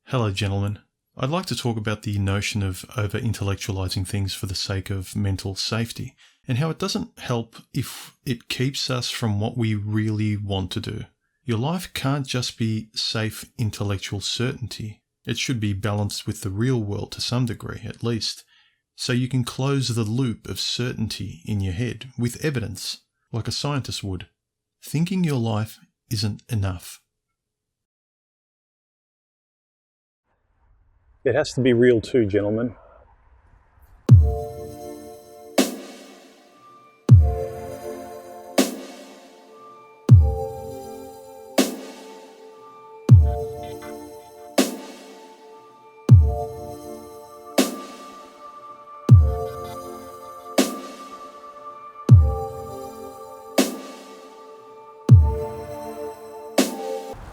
Hello, gentlemen. I'd like to talk about the notion of over-intellectualizing things for the sake of mental safety, and how it doesn't help if it keeps us from what we really want to do. Your life can't just be safe intellectual certainty. It should be balanced with the real world to some degree, at least, so you can close the loop of certainty in your head with evidence, like a scientist would. Thinking your life isn't enough. It has to be real too, gentlemen.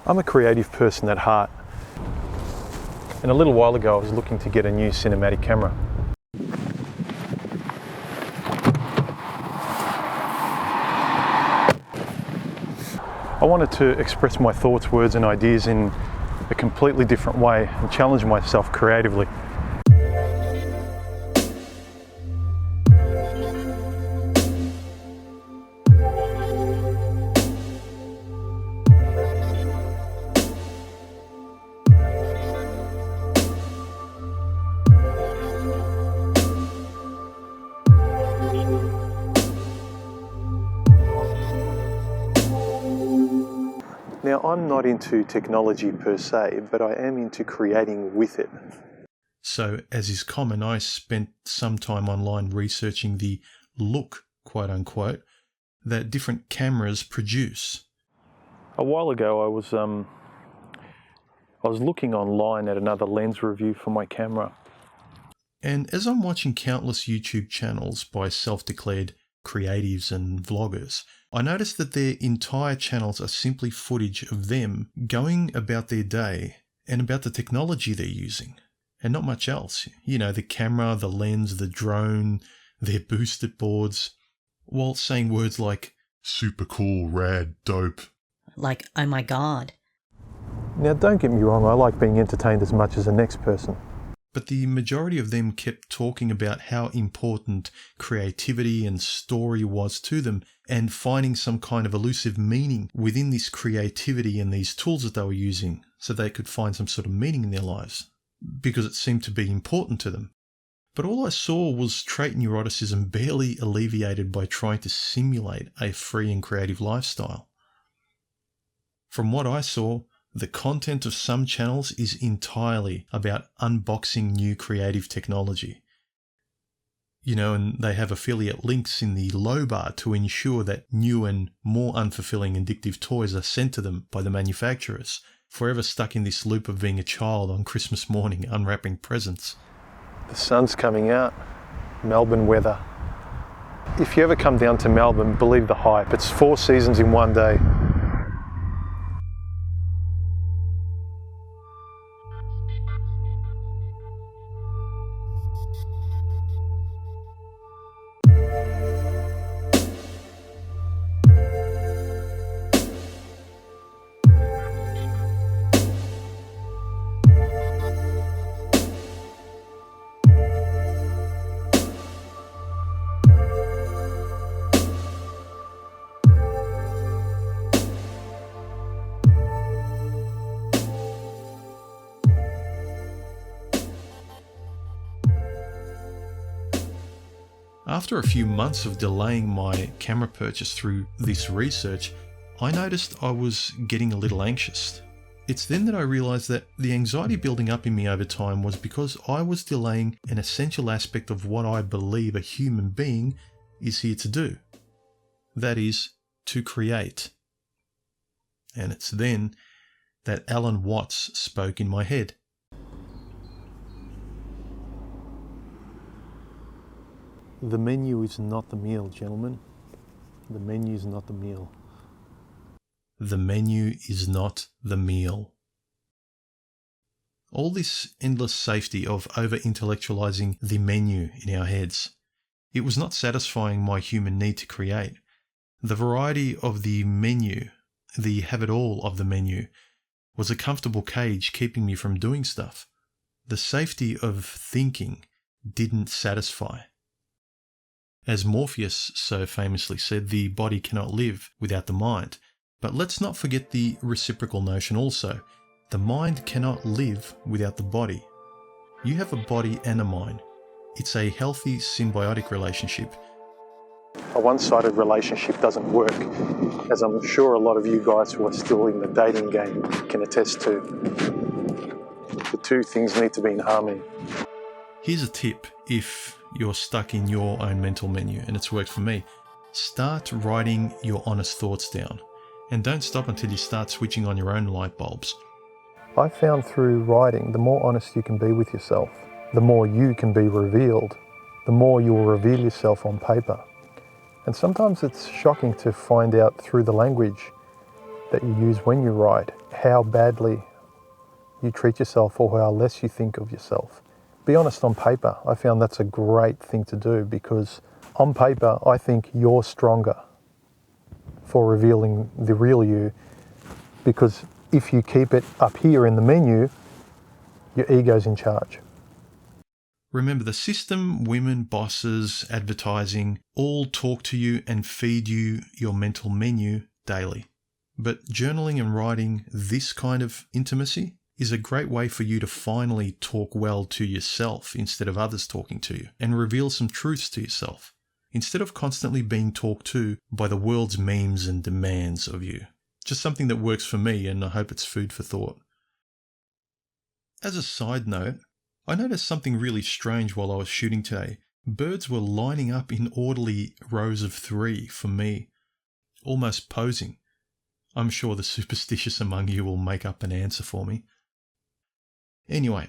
I'm a creative person at heart. And a little while ago I was looking to get a new cinematic camera. I wanted to express my thoughts, words and ideas in a completely different way and challenge myself creatively. Now, I'm not into technology per se, but I am into creating with it. So, as is common, I spent some time online researching the look, quote unquote, that different cameras produce. A while ago I was looking online at another lens review for my camera. And as I'm watching countless YouTube channels by self-declared creatives and vloggers, I noticed that their entire channels are simply footage of them going about their day and about the technology they're using, and not much else. You know, the camera, the lens, the drone, their boosted boards, while saying words like super cool, rad, dope. Like, oh my god. Now, don't get me wrong, I like being entertained as much as the next person. But the majority of them kept talking about how important creativity and story was to them, and finding some kind of elusive meaning within this creativity and these tools that they were using so they could find some sort of meaning in their lives, because it seemed to be important to them. But all I saw was trait neuroticism barely alleviated by trying to simulate a free and creative lifestyle. From what I saw, the content of some channels is entirely about unboxing new creative technology. You know, and they have affiliate links in the low bar to ensure that new and more unfulfilling addictive toys are sent to them by the manufacturers, forever stuck in this loop of being a child on Christmas morning unwrapping presents. The sun's coming out. Melbourne weather. If you ever come down to Melbourne, believe the hype. It's 4 seasons in one day. After a few months of delaying my camera purchase through this research, I noticed I was getting a little anxious. It's then that I realized that the anxiety building up in me over time was because I was delaying an essential aspect of what I believe a human being is here to do. That is, to create. And it's then that Alan Watts spoke in my head. The menu is not the meal, gentlemen. The menu is not the meal. The menu is not the meal. All this endless safety of over-intellectualizing the menu in our heads, it was not satisfying my human need to create. The variety of the menu, the have-it-all of the menu, was a comfortable cage keeping me from doing stuff. The safety of thinking didn't satisfy. As Morpheus so famously said, the body cannot live without the mind. But let's not forget the reciprocal notion also. The mind cannot live without the body. You have a body and a mind. It's a healthy symbiotic relationship. A one-sided relationship doesn't work, as I'm sure a lot of you guys who are still in the dating game can attest to. The two things need to be in harmony. Here's a tip if you're stuck in your own mental menu, and it's worked for me. Start writing your honest thoughts down, and don't stop until you start switching on your own light bulbs. I found through writing, the more honest you can be with yourself, the more you can be revealed, the more you will reveal yourself on paper. And sometimes it's shocking to find out through the language that you use when you write how badly you treat yourself or how less you think of yourself. Be honest on paper. I found that's a great thing to do, because on paper I think you're stronger for revealing the real you, because if you keep it up here in the menu, your ego's in charge. Remember, the system, women, bosses, advertising, all talk to you and feed you your mental menu daily. But journaling and writing this kind of intimacy is a great way for you to finally talk well to yourself instead of others talking to you, and reveal some truths to yourself, instead of constantly being talked to by the world's memes and demands of you. Just something that works for me, and I hope it's food for thought. As a side note, I noticed something really strange while I was shooting today. Birds were lining up in orderly rows of 3 for me, almost posing. I'm sure the superstitious among you will make up an answer for me. Anyway,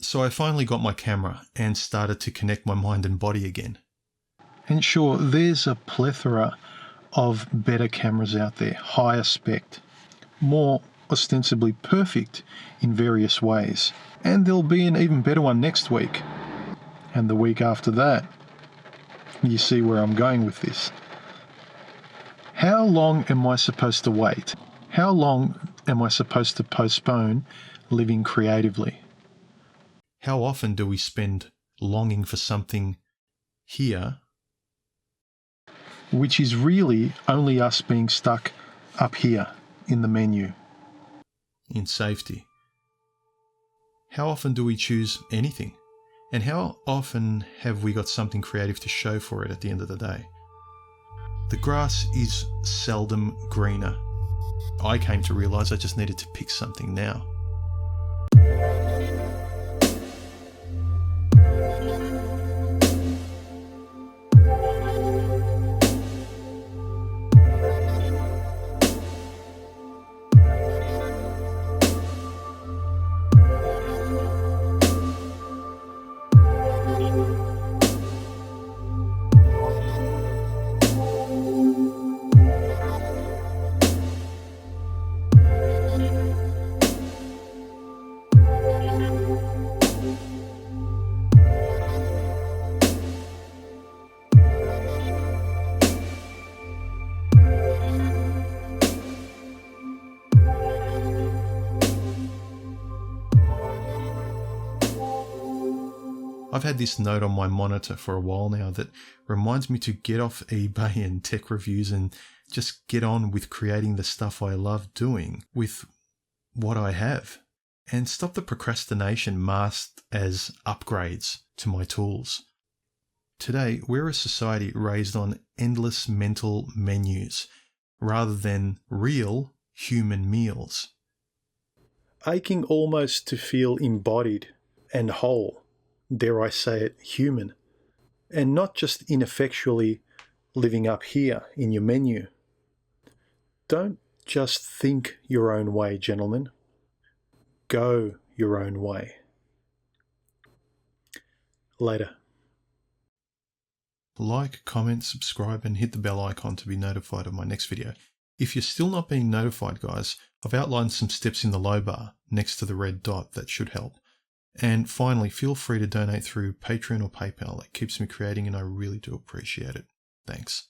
so I finally got my camera and started to connect my mind and body again. And sure, there's a plethora of better cameras out there, higher spec, more ostensibly perfect in various ways. And there'll be an even better one next week. And the week after that. You see where I'm going with this. How long am I supposed to wait? How long am I supposed to postpone living creatively? How often do we spend longing for something here, which is really only us being stuck up here in the menu, in safety? How often do we choose anything? And how often have we got something creative to show for it at the end of the day? The grass is seldom greener. I came to realize I just needed to pick something now. I've had this note on my monitor for a while now that reminds me to get off eBay and tech reviews and just get on with creating the stuff I love doing with what I have, and stop the procrastination masked as upgrades to my tools. Today, we're a society raised on endless mental menus rather than real human meals. Aching almost to feel embodied and whole, dare I say it, human, and not just ineffectually living up here in your menu. Don't just think your own way, gentlemen. Go your own way. Later. Like, comment, subscribe, and hit the bell icon to be notified of my next video. If you're still not being notified, guys, I've outlined some steps in the low bar next to the red dot that should help. And finally, feel free to donate through Patreon or PayPal. It keeps me creating and I really do appreciate it. Thanks.